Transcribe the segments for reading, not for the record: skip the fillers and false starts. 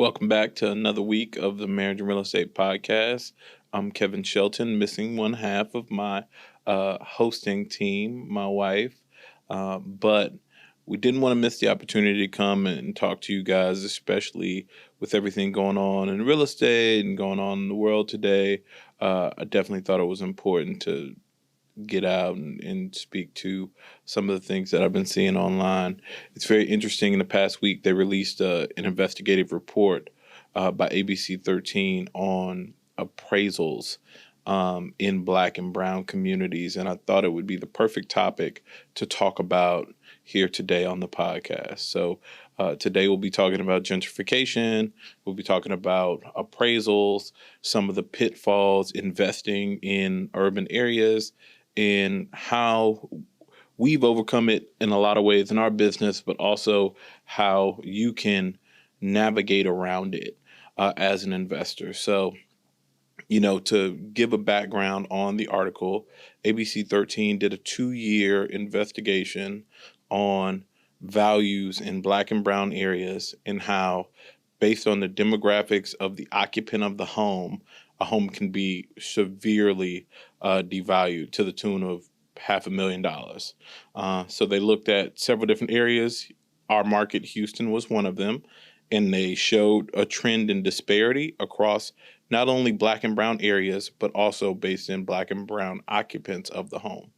Welcome back to another week of the Marriage and Real Estate Podcast. I'm Kevin Shelton, missing one half of my hosting team, my wife. But we didn't want to miss the opportunity to come and talk to you guys, especially with everything going on in real estate and going on in the world today. I definitely thought it was important to get out and speak to some of the things that I've been seeing online. It's very interesting. In the past week, they released an investigative report by ABC 13 on appraisals in Black and Brown communities. And I thought it would be the perfect topic to talk about here today on the podcast. So today we'll be talking about gentrification. We'll be talking about appraisals, some of the pitfalls investing in urban areas, and how we've overcome it in a lot of ways in our business, but also how you can navigate around it as an investor. So, to give a background on the article, ABC 13 did a 2-year investigation on values in Black and Brown areas and how, based on the demographics of the occupant of the home, a home can be severely devalued to the tune of $500,000. So they looked at several different areas. Our market, Houston, was one of them. And they showed a trend in disparity across not only Black and Brown areas, but also based in Black and Brown occupants of the home.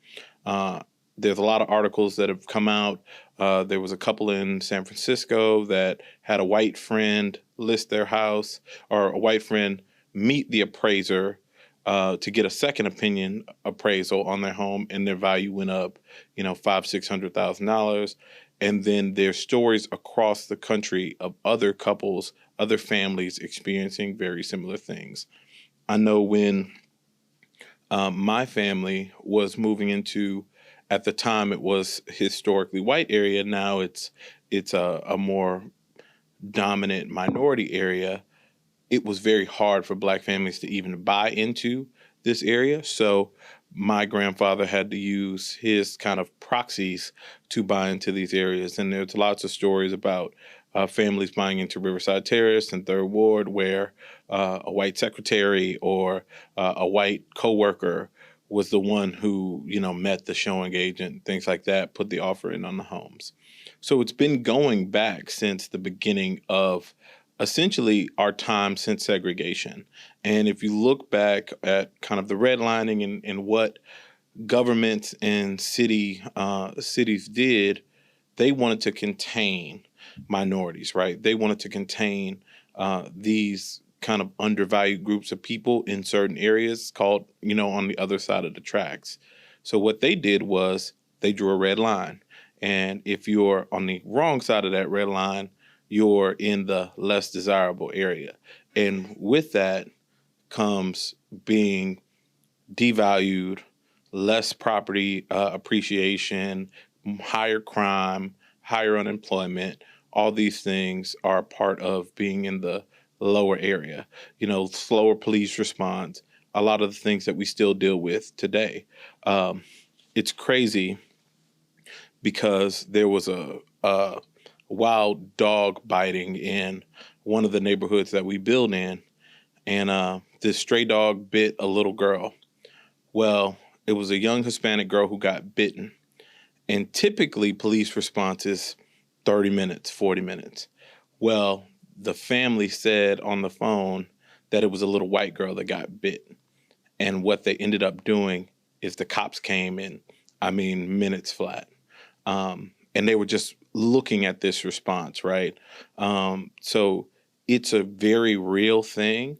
There's a lot of articles that have come out. There was a couple in San Francisco that had a white friend list their house, or a white friend meet the appraiser to get a second opinion appraisal on their home, and their value went up, $500,000-$600,000. And then there's stories across the country of other couples, other families experiencing very similar things. I know when my family was moving into, at the time it was historically white area, now it's a more dominant minority area. It was very hard for Black families to even buy into this area. So my grandfather had to use his kind of proxies to buy into these areas. And there's lots of stories about families buying into Riverside Terrace and Third Ward, where a white secretary or a white coworker was the one who, met the showing agent, things like that, put the offer in on the homes. So it's been going back since the beginning of essentially our time since segregation. And if you look back at kind of the redlining and what governments and cities did, they wanted to contain minorities, right? They wanted to contain these kind of undervalued groups of people in certain areas called, on the other side of the tracks. So what they did was they drew a red line. And if you're on the wrong side of that red line, you're in the less desirable area. And with that comes being devalued, less property appreciation, higher crime, higher unemployment. All these things are part of being in the lower area. Slower police response, a lot of the things that we still deal with today. It's crazy because there was a wild dog biting in one of the neighborhoods that we build in, and this stray dog bit a little girl. Well, it was a young Hispanic girl who got bitten, and typically police response is 30 minutes, 40 minutes. Well, the family said on the phone that it was a little white girl that got bit, and what they ended up doing is the cops came in, minutes flat. And they were just looking at this response, right? So it's a very real thing.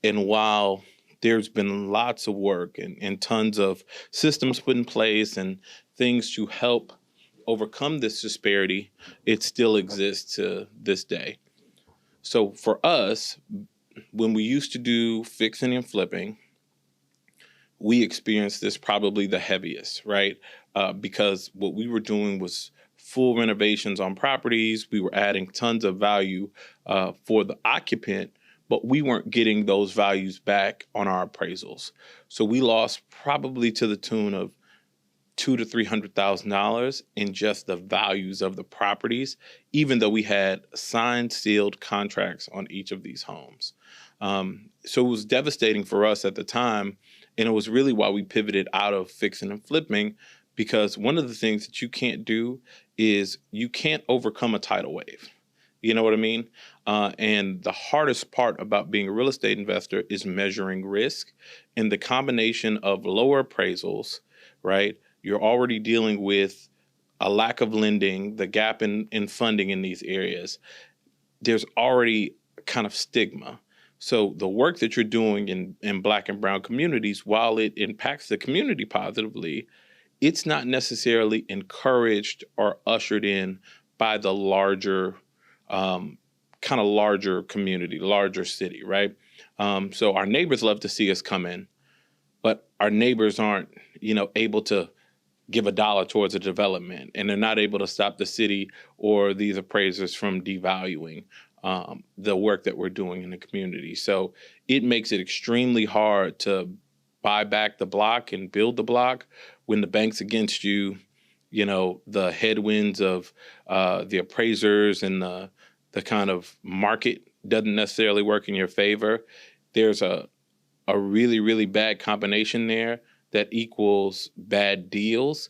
And while there's been lots of work and tons of systems put in place and things to help overcome this disparity, it still exists to this day. So for us, when we used to do fixing and flipping, we experienced this probably the heaviest, right? Because what we were doing was full renovations on properties. We were adding tons of value for the occupant, but we weren't getting those values back on our appraisals. So we lost probably to the tune of $200,000 to $300,000 in just the values of the properties, even though we had signed, sealed contracts on each of these homes. So it was devastating for us at the time, and it was really why we pivoted out of fixing and flipping, because one of the things that you can't do is you can't overcome a tidal wave. You know what I mean? And the hardest part about being a real estate investor is measuring risk, and the combination of lower appraisals, right? You're already dealing with a lack of lending, the gap in funding in these areas. There's already kind of stigma. So the work that you're doing in Black and brown communities, while it impacts the community positively, it's not necessarily encouraged or ushered in by the larger, kind of larger community, larger city, right? So our neighbors love to see us come in, but our neighbors aren't, able to give $1 towards a development, and they're not able to stop the city or these appraisers from devaluing the work that we're doing in the community. So it makes it extremely hard to buy back the block and build the block when the bank's against you. The headwinds of the appraisers and the kind of market doesn't necessarily work in your favor. There's a really, really bad combination there that equals bad deals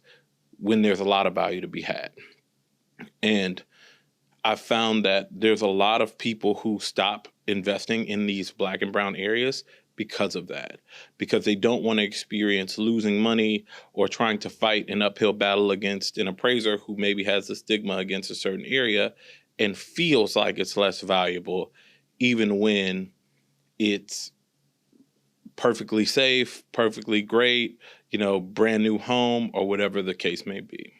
when there's a lot of value to be had. And I found that there's a lot of people who stop investing in these Black and brown areas because of that, because they don't want to experience losing money or trying to fight an uphill battle against an appraiser who maybe has a stigma against a certain area and feels like it's less valuable, even when it's perfectly safe, perfectly great, brand new home, or whatever the case may be.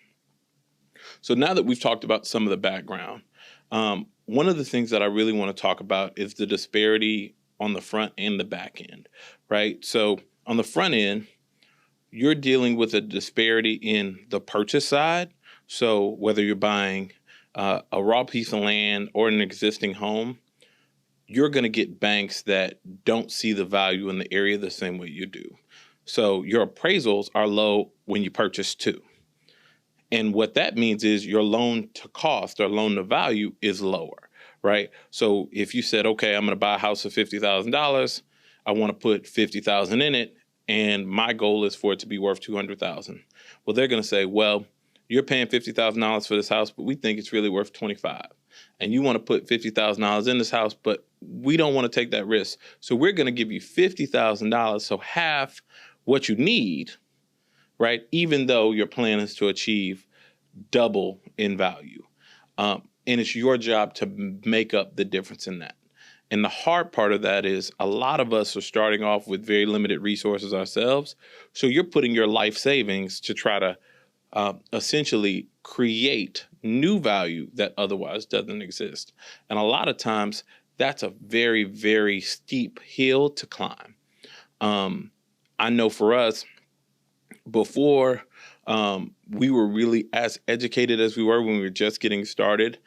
So now that we've talked about some of the background, one of the things that I really want to talk about is the disparity on the front and the back end, right? So on the front end, you're dealing with a disparity in the purchase side. So whether you're buying a raw piece of land or an existing home, you're going to get banks that don't see the value in the area the same way you do. So your appraisals are low when you purchase too. And what that means is your loan to cost or loan to value is lower, right? So if you said, okay, I'm going to buy a house for $50,000, I want to put $50,000 in it, and my goal is for it to be worth $200,000. Well, they're going to say, well, you're paying $50,000 for this house, but we think it's really worth $25,000. And you want to put $50,000 in this house, but we don't want to take that risk. So we're going to give you $50,000, so half what you need, right? Even though your plan is to achieve double in value. And it's your job to make up the difference in that. And the hard part of that is a lot of us are starting off with very limited resources ourselves. So you're putting your life savings to try to essentially create new value that otherwise doesn't exist. And a lot of times that's a very, very steep hill to climb. I know for us, before we were really as educated as we were when we were just getting started,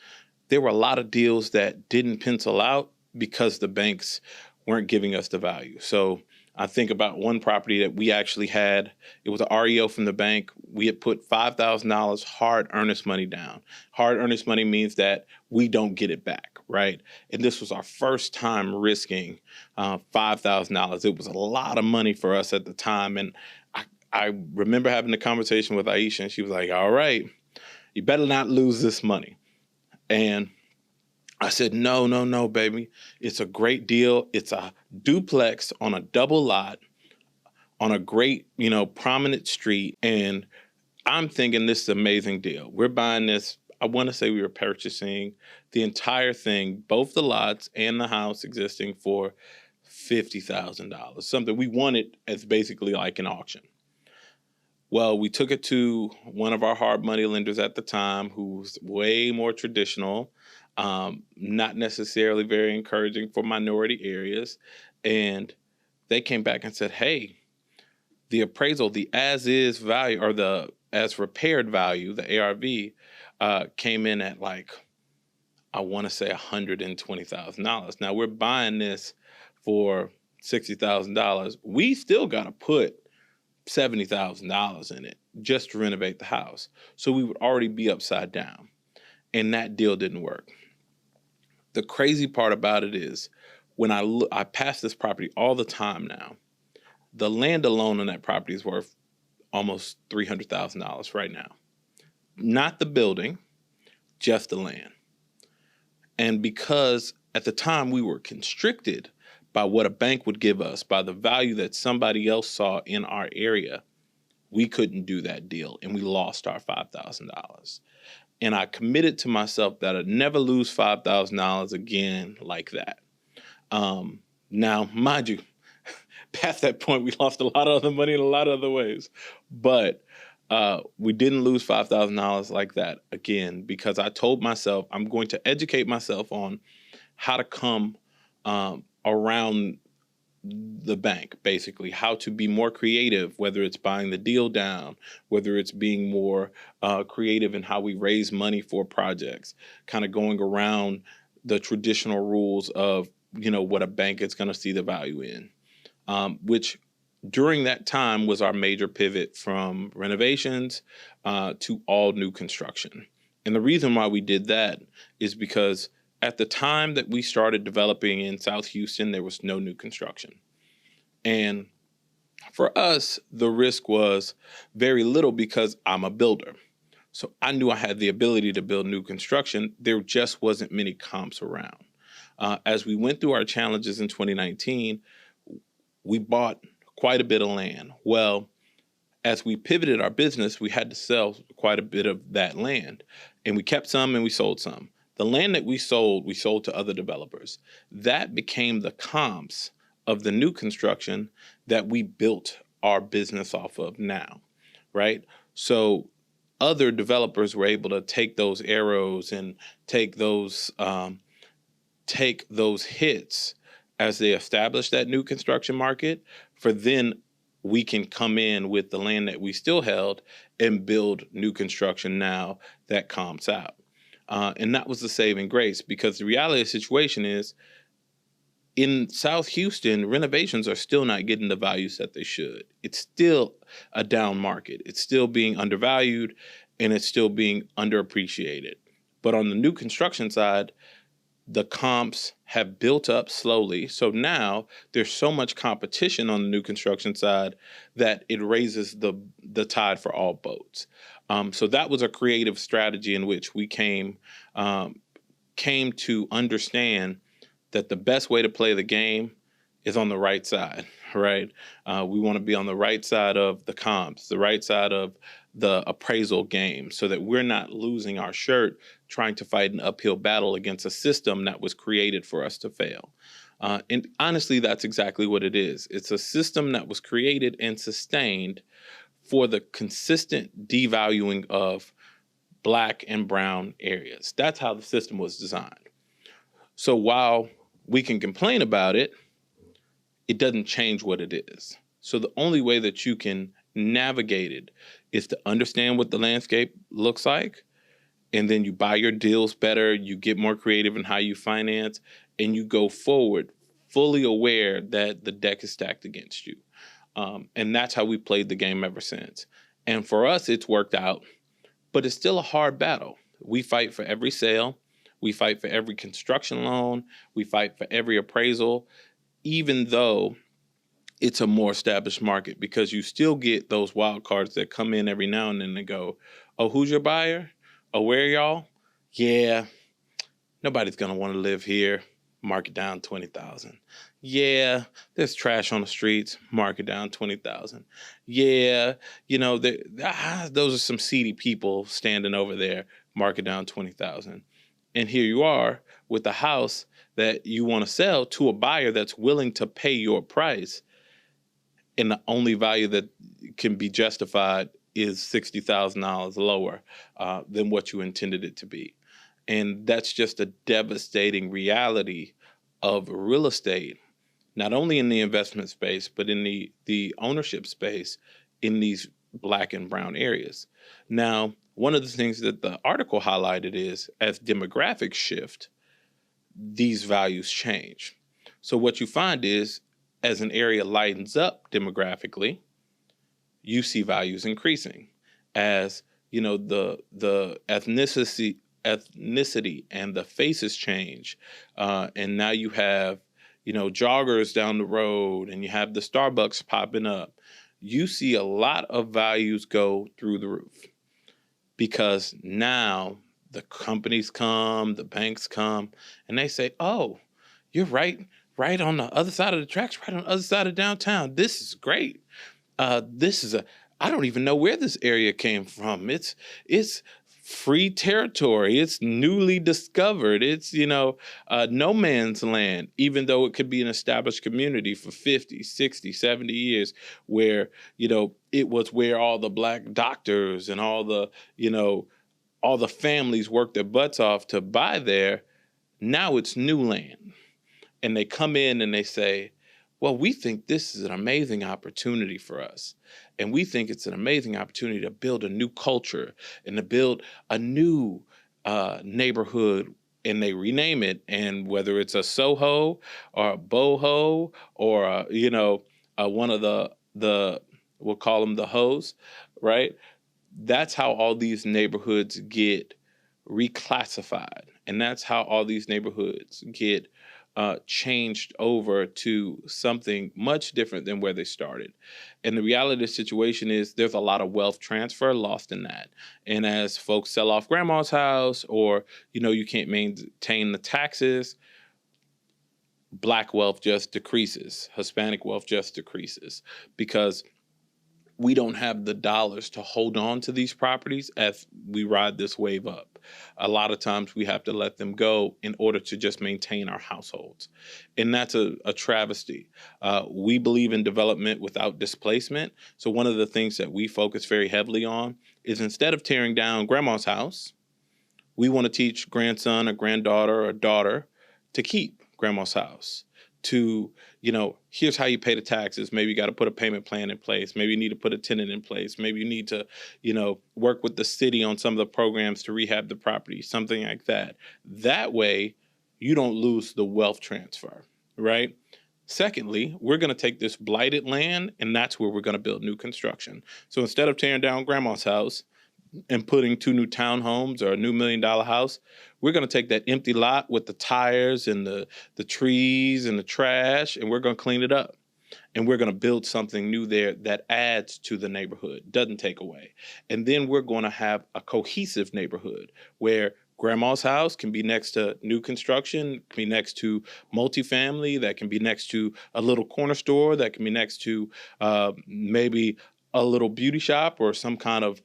there were a lot of deals that didn't pencil out because the banks weren't giving us the value. So I think about one property that we actually had. It was an REO from the bank. We had put $5,000 hard earnest money down. Hard earnest money means that we don't get it back, right? And this was our first time risking $5,000. It was a lot of money for us at the time. And I remember having a conversation with Aisha, and she was like, all right, you better not lose this money. And I said, no, baby. It's a great deal. It's a duplex on a double lot on a great, prominent street. And I'm thinking this is an amazing deal. We're buying this. I want to say we were purchasing the entire thing, both the lots and the house existing, for $50,000, something we wanted as basically like an auction. Well, we took it to one of our hard money lenders at the time, who's way more traditional, not necessarily very encouraging for minority areas. And they came back and said, hey, the appraisal, the as-is value or the as-repaired value, the ARV, came in at I want to say $120,000. Now, we're buying this for $60,000. We still got to put $70,000 in it just to renovate the house. So we would already be upside down. And that deal didn't work. The crazy part about it is when I pass this property all the time now, the land alone on that property is worth almost $300,000 right now. Not the building, just the land. And because at the time we were constricted by what a bank would give us, by the value that somebody else saw in our area, we couldn't do that deal and we lost our $5,000. And I committed to myself that I'd never lose $5,000 again like that. Now, mind you, past that point, we lost a lot of other money in a lot of other ways. But we didn't lose $5,000 like that again because I told myself I'm going to educate myself on how to come around the bank, basically, how to be more creative, whether it's buying the deal down, whether it's being more creative in how we raise money for projects, kind of going around the traditional rules of, what a bank is going to see the value in, which during that time was our major pivot from renovations to all new construction. And the reason why we did that is because at the time that we started developing in South Houston, there was no new construction. And for us, the risk was very little because I'm a builder. So I knew I had the ability to build new construction. There just wasn't many comps around. As we went through our challenges in 2019, we bought quite a bit of land. Well, as we pivoted our business, we had to sell quite a bit of that land. And we kept some and we sold some. The land that we sold to other developers. That became the comps of the new construction that we built our business off of now, right? So other developers were able to take those arrows and take those hits as they establish that new construction market, for then we can come in with the land that we still held and build new construction now that comps out. And that was the saving grace, because the reality of the situation is in South Houston, renovations are still not getting the values that they should. It's still a down market. It's still being undervalued and it's still being underappreciated. But on the new construction side, the comps have built up slowly. So now there's so much competition on the new construction side that it raises the tide for all boats. So that was a creative strategy in which we came to understand that the best way to play the game is on the right side, right? We want to be on the right side of the comps, the right side of the appraisal game, so that we're not losing our shirt trying to fight an uphill battle against a system that was created for us to fail. And honestly, that's exactly what it is. It's a system that was created and sustained for the consistent devaluing of Black and brown areas. That's how the system was designed. So while we can complain about it, it doesn't change what it is. So the only way that you can navigate it is to understand what the landscape looks like, and then you buy your deals better, you get more creative in how you finance, and you go forward fully aware that the deck is stacked against you. And that's how we played the game ever since. And for us, it's worked out, but it's still a hard battle. We fight for every sale. We fight for every construction loan. We fight for every appraisal, even though it's a more established market, because you still get those wild cards that come in every now and then and go, oh, who's your buyer? Oh, where are y'all? Yeah, nobody's going to want to live here. Mark it down 20,000. Yeah, there's trash on the streets. Mark it down 20,000. Yeah, those are some seedy people standing over there. Mark it down 20,000. And here you are with a house that you want to sell to a buyer that's willing to pay your price, and the only value that can be justified is $60,000 lower than what you intended it to be. And that's just a devastating reality of real estate, not only in the investment space, but in the ownership space in these Black and brown areas. Now, one of the things that the article highlighted is as demographics shift, these values change. So what you find is as an area lightens up demographically, you see values increasing. as, the ethnicity and the faces change, and now you have, joggers down the road, and you have the Starbucks popping up. You see a lot of values go through the roof because now the companies come, the banks come, and they say, "Oh, you're right on the other side of the tracks, right on the other side of downtown. This is great. This is a I don't even know where this area came from. It's free territory. It's newly discovered. It's, no man's land, even though it could be an established community for 50, 60, 70 years where, it was where all the black doctors and all the families worked their butts off to buy there. Now it's new land. And they come in and they say, well, we think this is an amazing opportunity for us. And we think it's an amazing opportunity to build a new culture and to build a new neighborhood. And they rename it. And whether it's a Soho or a Boho or, one of the we'll call them the hoes, right? That's how all these neighborhoods get reclassified. And that's how all these neighborhoods get changed over to something much different than where they started. And the reality of the situation is there's a lot of wealth transfer lost in that. And as folks sell off grandma's house or, you can't maintain the taxes, Black wealth just decreases. Hispanic wealth just decreases because we don't have the dollars to hold on to these properties as we ride this wave up. A lot of times we have to let them go in order to just maintain our households. And that's a travesty. We believe in development without displacement. So one of the things that we focus very heavily on is instead of tearing down grandma's house, we want to teach grandson or granddaughter or daughter to keep grandma's house. To, here's how you pay the taxes. Maybe you got to put a payment plan in place. Maybe you need to put a tenant in place. Maybe you need to, work with the city on some of the programs to rehab the property, something like that. That way, you don't lose the wealth transfer, right? Secondly, we're going to take this blighted land, and that's where we're going to build new construction. So instead of tearing down grandma's house and putting 2 new townhomes or a new $1 million house, we're going to take that empty lot with the tires and the trees and the trash, and we're going to clean it up. And we're going to build something new there that adds to the neighborhood, doesn't take away. And then we're going to have a cohesive neighborhood where grandma's house can be next to new construction, can be next to multifamily, that can be next to a little corner store, that can be next to maybe a little beauty shop or some kind of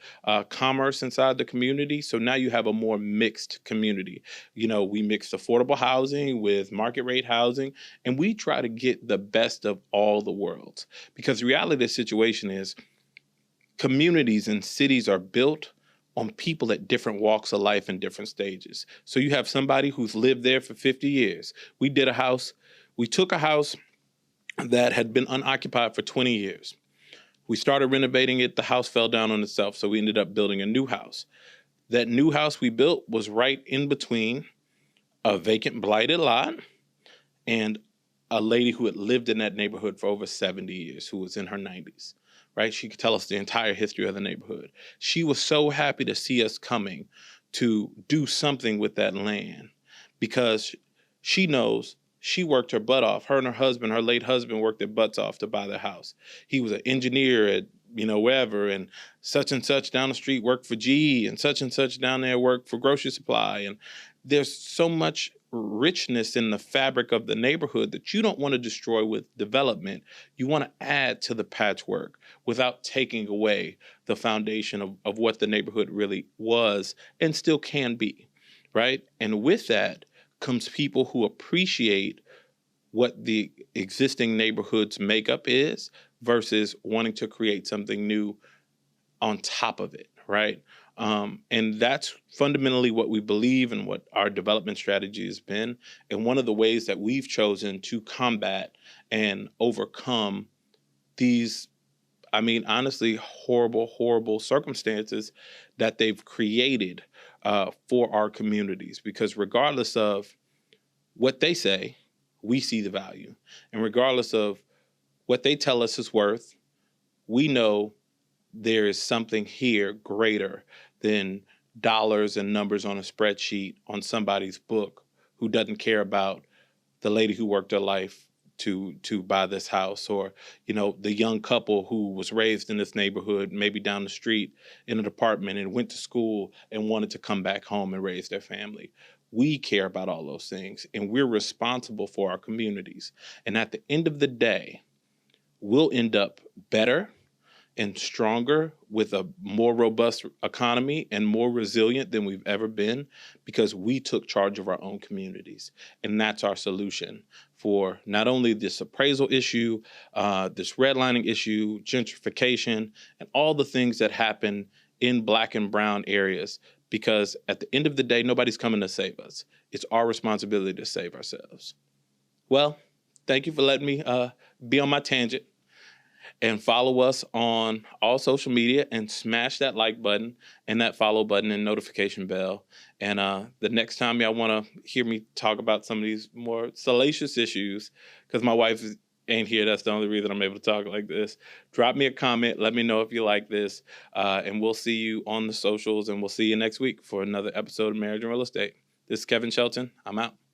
commerce inside the community. So now you have a more mixed community. We mixed affordable housing with market rate housing, and we try to get the best of all the worlds. Because the reality of the situation is communities and cities are built on people at different walks of life and different stages. So you have somebody who's lived there for 50 years. We took a house that had been unoccupied for 20 years. We started renovating it. The house fell down on itself, so we ended up building a new house. That new house we built was right in between a vacant, blighted lot and a lady who had lived in that neighborhood for over 70 years, who was in her 90s, right? She could tell us the entire history of the neighborhood. She was so happy to see us coming to do something with that land because she knows she worked her butt off. Her and her late husband, worked their butts off to buy the house. He was an engineer at, wherever, and such down the street worked for GE, and such down there worked for Grocery Supply. And there's so much richness in the fabric of the neighborhood that you don't want to destroy with development. You want to add to the patchwork without taking away the foundation of what the neighborhood really was and still can be, right? And with that comes people who appreciate what the existing neighborhood's makeup is versus wanting to create something new on top of it, right? And that's fundamentally what we believe and what our development strategy has been. And one of the ways that we've chosen to combat and overcome these, honestly, horrible circumstances that they've created for our communities. Because regardless of what they say, we see the value. And regardless of what they tell us is worth, we know there is something here greater than dollars and numbers on a spreadsheet on somebody's book who doesn't care about the lady who worked her life to buy this house, or the young couple who was raised in this neighborhood, maybe down the street in an apartment, and went to school and wanted to come back home and raise their family. We care about all those things, and we're responsible for our communities. And at the end of the day, we'll end up better and stronger with a more robust economy and more resilient than we've ever been because we took charge of our own communities. And that's our solution for not only this appraisal issue, this redlining issue, gentrification, and all the things that happen in Black and brown areas. Because at the end of the day, nobody's coming to save us. It's our responsibility to save ourselves. Well, thank you for letting me be on my tangent. And follow us on all social media and smash that like button and that follow button and notification bell. And the next time y'all want to hear me talk about some of these more salacious issues, because my wife ain't here, that's the only reason I'm able to talk like this, drop me a comment. Let me know if you like this. And we'll see you on the socials, and we'll see you next week for another episode of Marriage and Real Estate. This is Kevin Shelton. I'm out.